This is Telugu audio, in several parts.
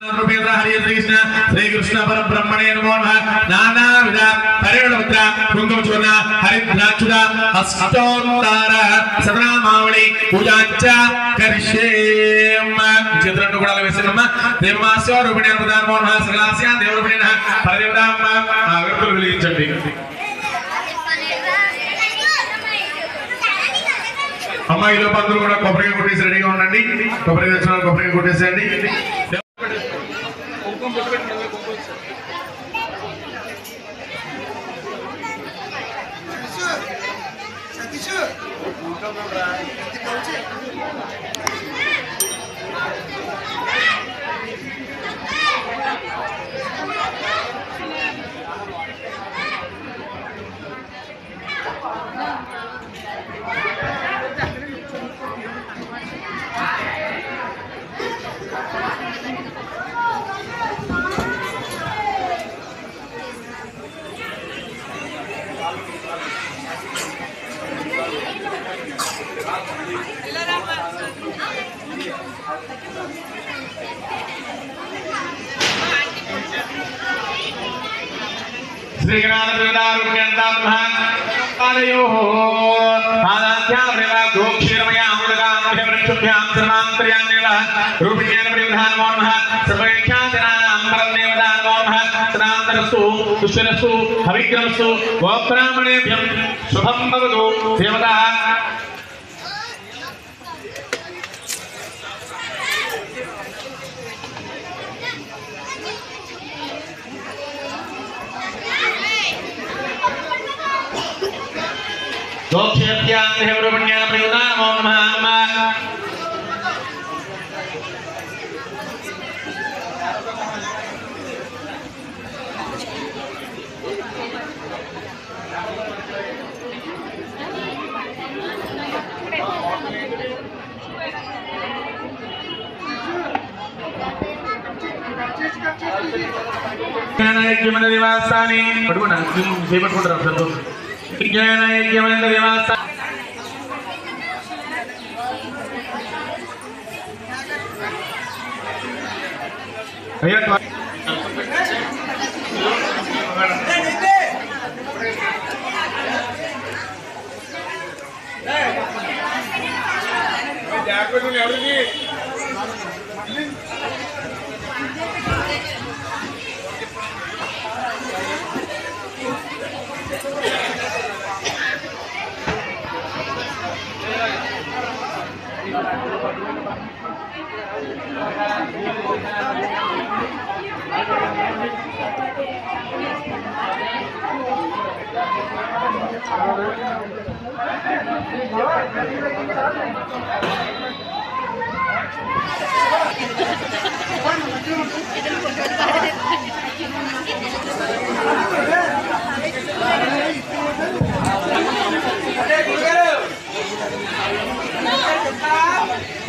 हरे कृष्ण श्री कृष्ण परब्रह्मणे नमो नमः नानाविध परिणवत्र कुंकुमचूर्ण हरिद्राक्षुद अष्टोत्तर सतनामावळि पूजांच करिष्ये चित्रन्न కూడా వేసినమ్మ దేవమాస్య రూపిణి నమో నమः సకలాస్య దేవరూపిణి పరదేవతామ్మ అగరత్తులు వెలిగించండి అమ్మాయిలో పందులు కూడా కొబ్బరికాయ కొట్టేసి రెడీగా ఉండండి కొబ్బరికాయ తెచ్చిన కొబ్బరికాయ కొట్టేసేయండి श्री गणाधिपतियो आदाध्यामृता गोक्षीरमया अमृताभ्यवृक्षभ्यां सर्वान्तर्याण्येव रूपिणेन परिधान नमो नमः सर्वैख्यातनानां परदेवता नमो नमः सदान्तरस्तु सुशिरस्तु हविक्रमस्तु गोब्राह्मणेभ्यं शुभं भवतु देवता दोक्षेत्यां देवरूपिण्यां प्रयुक्ता नमो नमः ज्ञानयज्ञमनिवासानि पठुना सेवटुకుంటారు సంతోషం ज्ञानयज्ञमनिवासा अय्या జాగ్రత్తగా ఎవరికి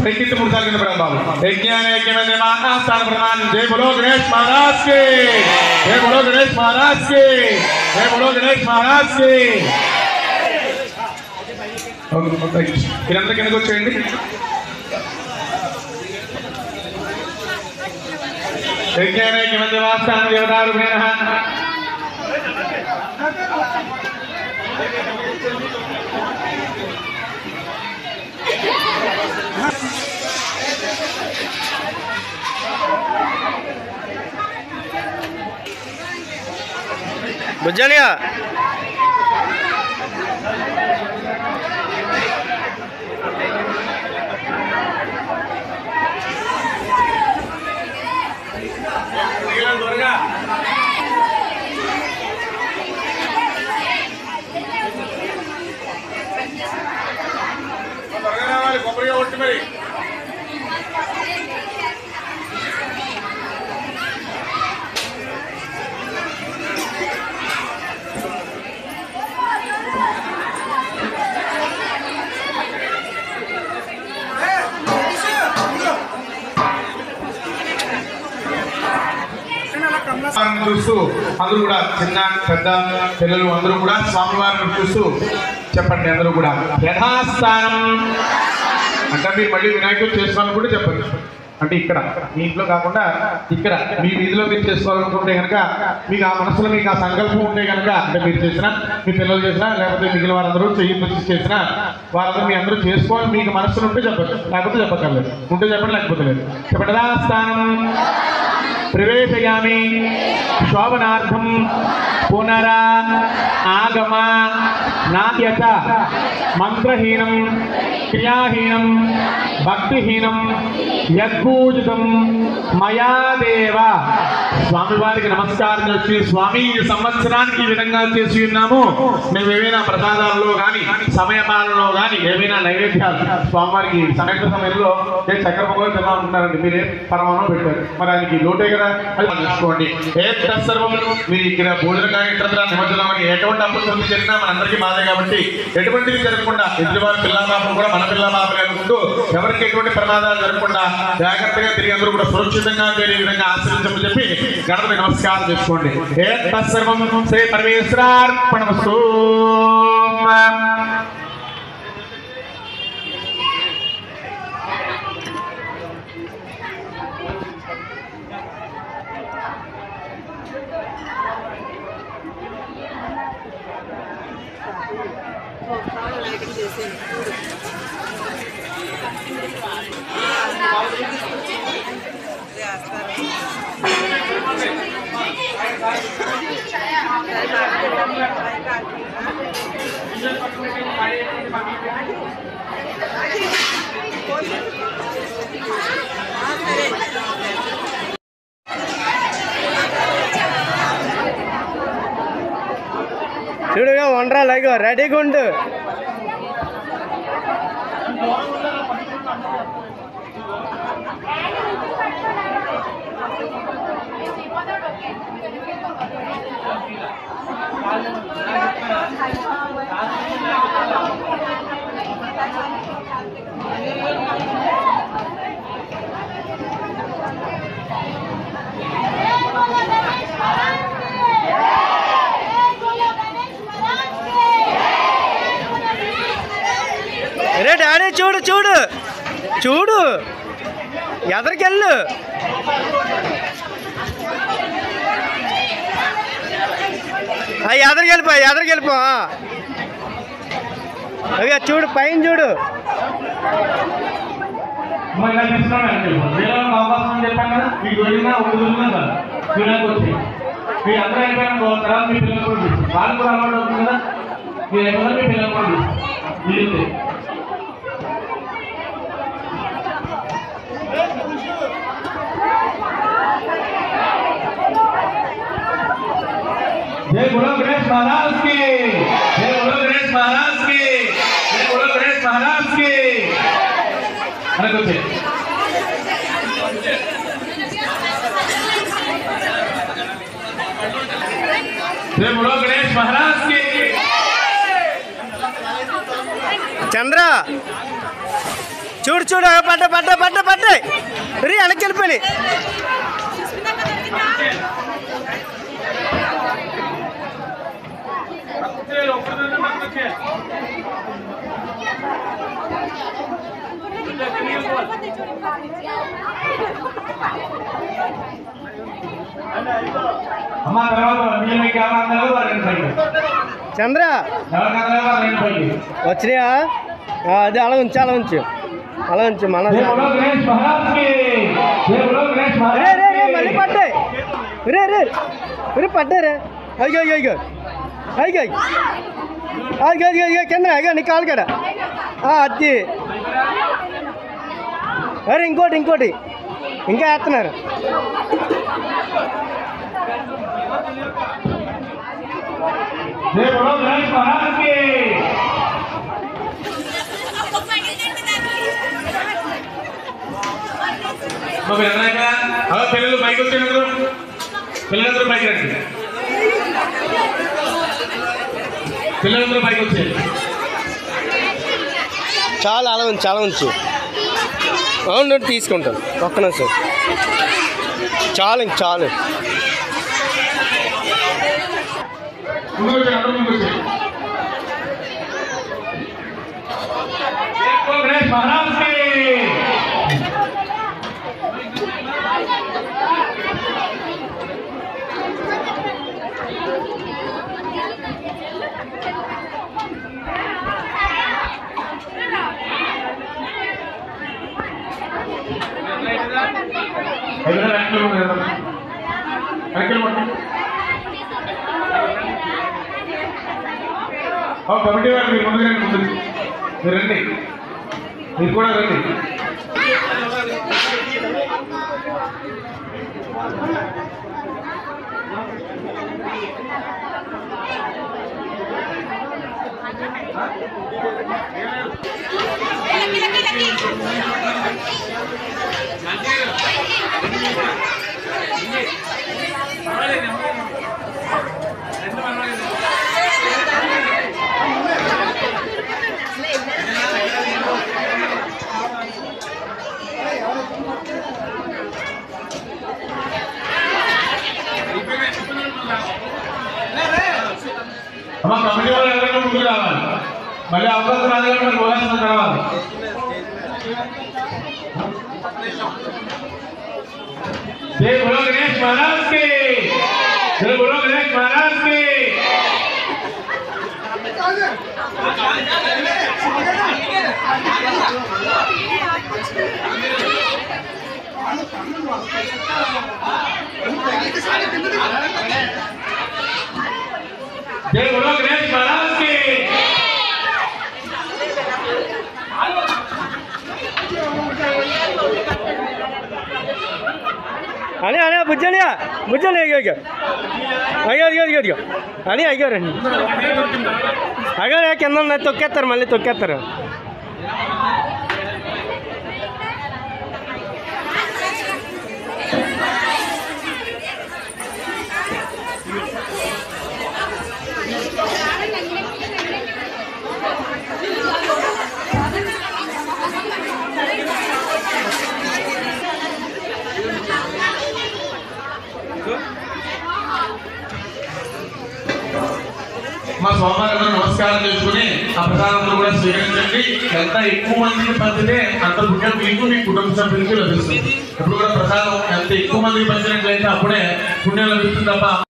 प्रकृति मुर्दा के नंबर बाबू विज्ञान के में निर्माण स्थान प्रधान जय बोलो गणेश महाराज के जय बोलो गणेश महाराज के जय बोलो गणेश महाराज के మీరందరూ కిందకు వచ్చేయండి విజ్ఞాన के में निवासस्थान देवता रूपेण बुझा लिया కొబ్బరిగా కొట్టి మరి చూస్తూ అందరూ కూడా చిన్న పెద్ద పిల్లలు అందరూ కూడా స్వామివారిని చూస్తూ చెప్పండి అందరూ కూడా యథాస్థానం అంటే మీరు మళ్ళీ వినాయకుడు చేసుకోవాలని కూడా చెప్పండి అంటే ఇక్కడ మీ ఇంట్లో కాకుండా ఇక్కడ మీ వీధిలో మీరు చేసుకోవాలనుకుంటే కనుక మీకు ఆ మనసులో మీకు ఆ సంకల్పం ఉంటే కనుక అంటే మీరు చేసినా మీ పిల్లలు చేసినా లేకపోతే మిగిలిన వారందరూ చెయ్యి చేసినా వారందరూ మీ అందరూ చేసుకోవాలి మీకు మనసులో ఉంటే చెప్పచ్చు లేకపోతే చెప్పక్కర్లేదు ఉంటే చెప్పండి లేకపోతే లేదు చెప్పండి స్థానం ప్రవేశయామి శోభనార్థం పునరా ఆగమ నాట్యత మంత్రహీనం క్రియాహీనం భక్తిహీనం యద్భూజితం మయాదేవ స్వామివారికి నమస్కారం చేసి స్వామి ఈ సంవత్సరానికి ఈ విధంగా చేసి ఉన్నాము మేము ఏవైనా ప్రసాదాలలో కానీ సమయపాలలో కానీ ఏవైనా నైవేద్యాలు స్వామివారికి సమయ సమయంలో చక్కెర పొగలు తినాలనుకుంటారండి మీరే పరమాణం పెట్టారు మరి ఆయనకి లోటే కదా అది తెలుసుకోండి ఏ సర్వం మీరు ఇక్కడ భోజన కార్యక్రమ నిమజ్జనం ఎటువంటి అప్పుడు జరిగినా మనందరికీ బాధే కాబట్టి ఎటువంటిది జరగకుండా ఎదుటివారి పిల్లబాబులు కూడా మన పిల్లబాబులు అనుకుంటూ ఎవరికి ఎటువంటి ప్రమాదాలు జరగకుండా జాగ్రత్తగా తిరిగి అందరూ కూడా సురక్షితంగా చేరే విధంగా ఆశ్రయించమని చెప్పి గణపతి నమస్కారం చేసుకోండి ఏ సర్వం శ్రీ పరమేశ్వరార్పణమస్తు చూడుగా వండరా లైగో రెడీగా ఉండు రే డాడీ చూడు చూడు చూడు ఎదరికెళ్ళు ఎదరికెళ్ళిపో అయ్యా చూడు పైన చూడు చెప్పాను కదా మీకు వెళ్ళినా ఒక రోజున వచ్చి మీ అందరూ అయిపోయిన తర్వాత మీ పిల్లలు కూడా వాళ్ళు కూడా అలవాటు అవుతుంది కదా మీరు అయిపోయినా మీ పిల్లలు కూడా మీరు जय बोलो गणेश महाराज की जय बोलो गणेश महाराज की जय बोलो गणेश महाराज की अरे कुछ जय बोलो गणेश महाराज की चंद्र చూడు చూడు పడ్డ రీ వెనక్కి వెళ్ళిపోయి చంద్ర వచ్చినాయా అది అలా ఉంచు మన మళ్ళీ పడ్డాయి రే పడ్డారే అయ్యో కింద అయ్యో నీ కాలు కదా అది అరే ఇంకోటి ఇంకా వేస్తున్నారు పిల్లలు పైకి వచ్చారు పిల్లలందరూ పైకి రండి పిల్లలందరూ పైకి వచ్చారు చాలా ఉంచు అవును తీసుకుంటాను ఒక్క నిమిషం చాలు गणेश महाराज के కమిటీ వారు మీరు ముందు రండి, ముందు మీరు రండి, మీరు కూడా రండి. అమ్మ కమిటీ వాళ్ళు ఎవరైనా ముందుకు రావాలి, మళ్ళీ అవకాశం రాదు కానీ పోవాల్సిన తర్వాత जय बोलो गणेश महाराज के, जय बोलो गणेश महाराज के। जय बोलो गणेश महाराज के। అనే అనే బుజ్జనియా బుజ్జని అయ్యో అయ్యో అయ్యో అయ్యో అని అయ్యారండి అయ్యో కింద తొక్కేస్తారు, మళ్ళీ తొక్కేస్తారు. మా స్వామివారి నమస్కారం చేసుకుని ఆ ప్రసాదంలో కూడా స్వీకరించండి. ఎంత ఎక్కువ మందికి పంచితే అంత పుణ్యం మీకు మీ కుటుంబ సభ్యులకి లభిస్తుంది. ఎప్పుడు కూడా ప్రసాదం ఎంత ఎక్కువ మందికి పంచినట్లయితే అప్పుడే పుణ్యం లభిస్తుంది తప్ప